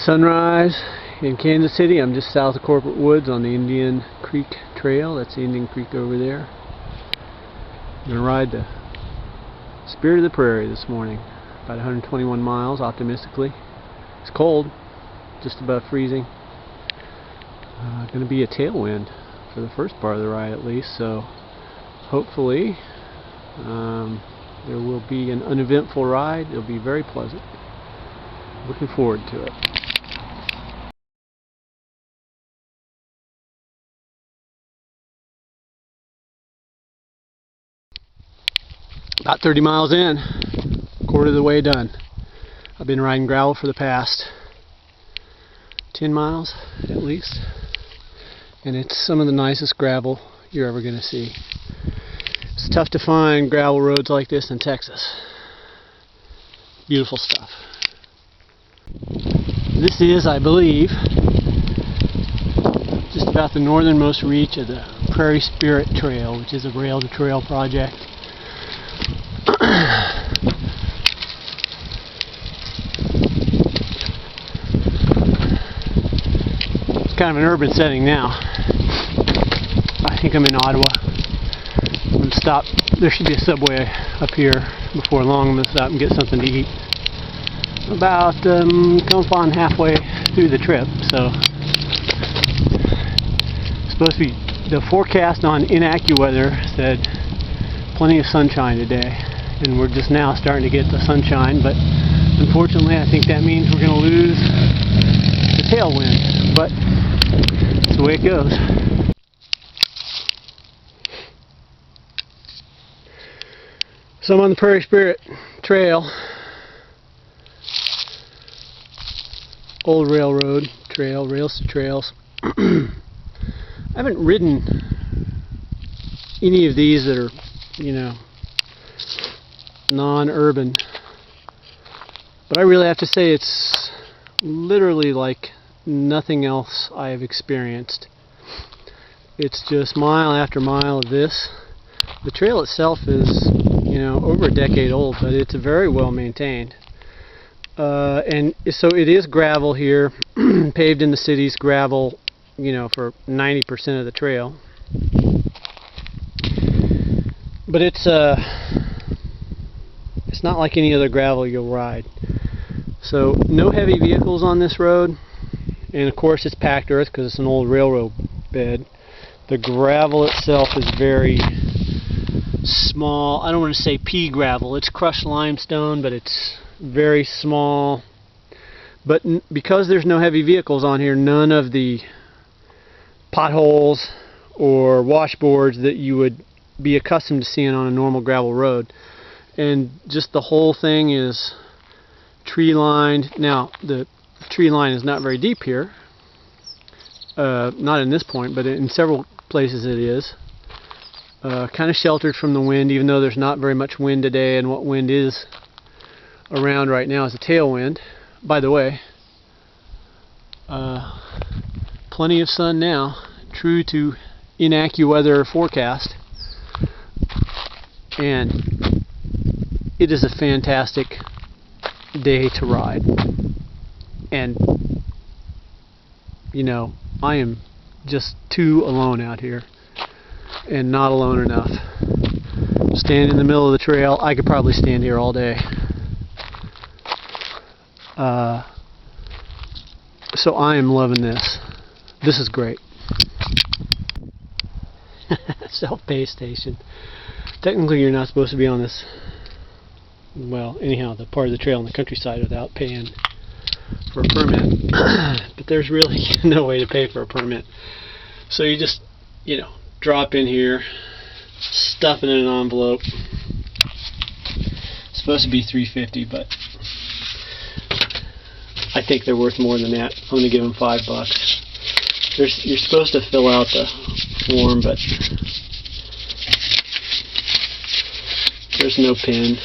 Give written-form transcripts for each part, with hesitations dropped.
Sunrise in Kansas City. I'm just south of Corporate Woods on the Indian Creek Trail. That's the Indian Creek over there. I'm going to ride the Spirit of the Prairie this morning. About 121 miles, optimistically. It's cold, just about freezing. Going to be a tailwind for the first part of the ride at least, so hopefully there will be an uneventful ride. It'll be very pleasant. Looking forward to it. About 30 miles in, quarter of the way done. I've been riding gravel for the past 10 miles at least, and it's some of the nicest gravel you're ever going to see. It's tough to find gravel roads like this in Texas. Beautiful stuff. This is, I believe, just about the northernmost reach of the Prairie Spirit Trail, which is a rail-to-trail project. It's kind of an urban setting now. I think I'm in Ottawa. I'm going to stop. There should be a subway up here before long. I'm going to stop and get something to eat. About come upon halfway through the trip, so it's supposed to be, the forecast on InaccuWeather said plenty of sunshine today, and we're just now starting to get the sunshine, but unfortunately I think that means we're going to lose the tailwind, but that's the way it goes. So I'm on the Prairie Spirit Trail, old railroad trail, rails to trails. I haven't ridden any of these that are, you know, non-urban, but I really have to say it's literally like nothing else I have experienced. It's just mile after mile of this. The trail itself is, you know, over a decade old, but it's very well maintained. And so it is gravel here, paved in the city's gravel, you know, for 90% of the trail. But it's not like any other gravel you'll ride. So no heavy vehicles on this road, and of course it's packed earth because it's an old railroad bed. The gravel itself is very small. I don't want to say pea gravel. It's crushed limestone, but it's very small. But because there's no heavy vehicles on here, none of the potholes or washboards that you would be accustomed to seeing on a normal gravel road. And just the whole thing is tree lined. Now the tree line is not very deep here, not in this point, but in several places it is. Kind of sheltered from the wind, even though there's not very much wind today, and what wind is around right now is a tailwind. By the way, plenty of sun now, true to InaccuWeather forecast, and it is a fantastic day to ride. And you know, I am just too alone out here, and not alone enough. Stand in the middle of the trail. I could probably stand here all day. So I am loving this. This is great. Self-pay station. Technically you're not supposed to be on this, well, anyhow, the part of the trail in the countryside without paying for a permit. But there's really no way to pay for a permit. So you just, you know, drop in here, stuff it in an envelope. It's supposed to be $3.50, but I think they're worth more than that. I'm going to give them $5. You're supposed to fill out the form, but there's no pin,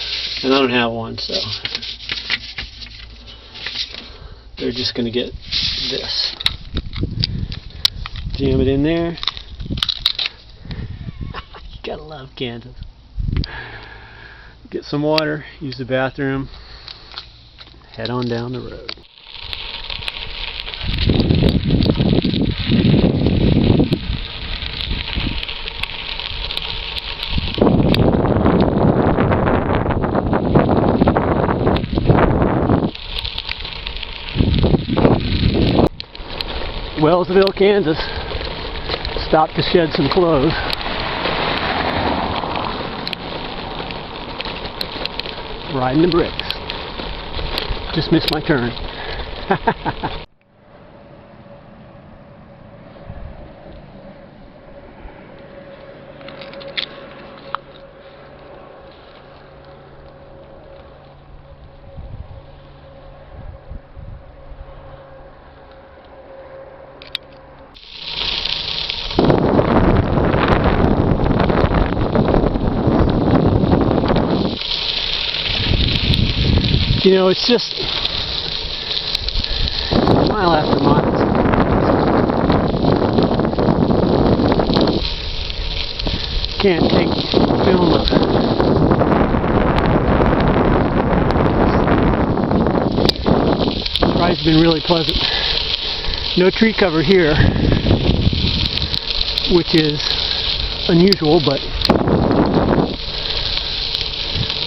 and I don't have one, so they're just going to get this. Jam it in there. You gotta love Kansas. Get some water, use the bathroom, head on down the road. Wellsville, Kansas. Stopped to shed some clothes. Riding the bricks. Just missed my turn. You know, it's just mile after mile. Can't take film of the ride's been really pleasant. No tree cover here, which is unusual, but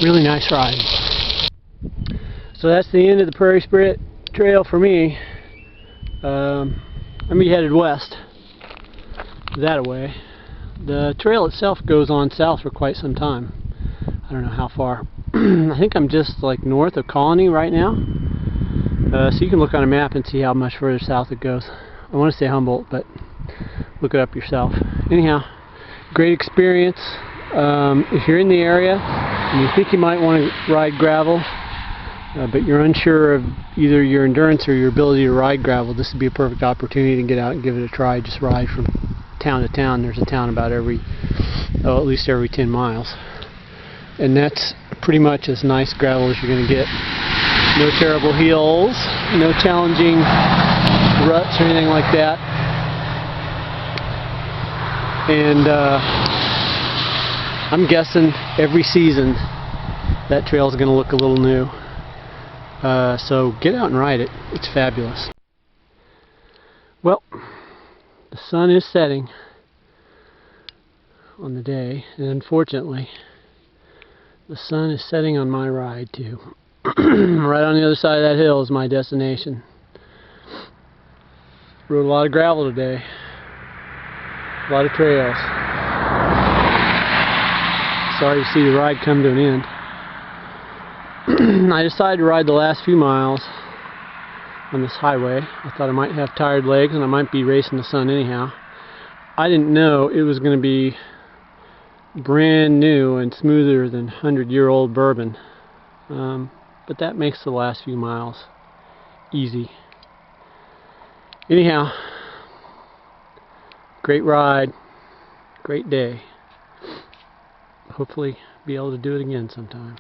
really nice ride. So that's the end of the Prairie Spirit Trail for me. I'm gonna be headed west, that way. The trail itself goes on south for quite some time. I don't know how far. I think I'm just like north of Colony right now. So you can look on a map and see how much further south it goes. I want to say Humboldt, but look it up yourself. Anyhow, great experience. If you're in the area and you think you might want to ride gravel, but you're unsure of either your endurance or your ability to ride gravel, this would be a perfect opportunity to get out and give it a try. Just ride from town to town. There's a town about at least every 10 miles. And that's pretty much as nice gravel as you're going to get. No terrible hills, no challenging ruts or anything like that. And I'm guessing every season that trail is going to look a little new. So get out and ride it. It's fabulous. Well, the sun is setting on the day, and unfortunately the sun is setting on my ride too. Right on the other side of that hill is my destination. Rode a lot of gravel today. A lot of trails. Sorry to see the ride come to an end. I decided to ride the last few miles on this highway. I thought I might have tired legs and I might be racing the sun anyhow. I didn't know it was going to be brand new and smoother than 100-year-old bourbon. But that makes the last few miles easy. Anyhow, great ride, great day. Hopefully be able to do it again sometime.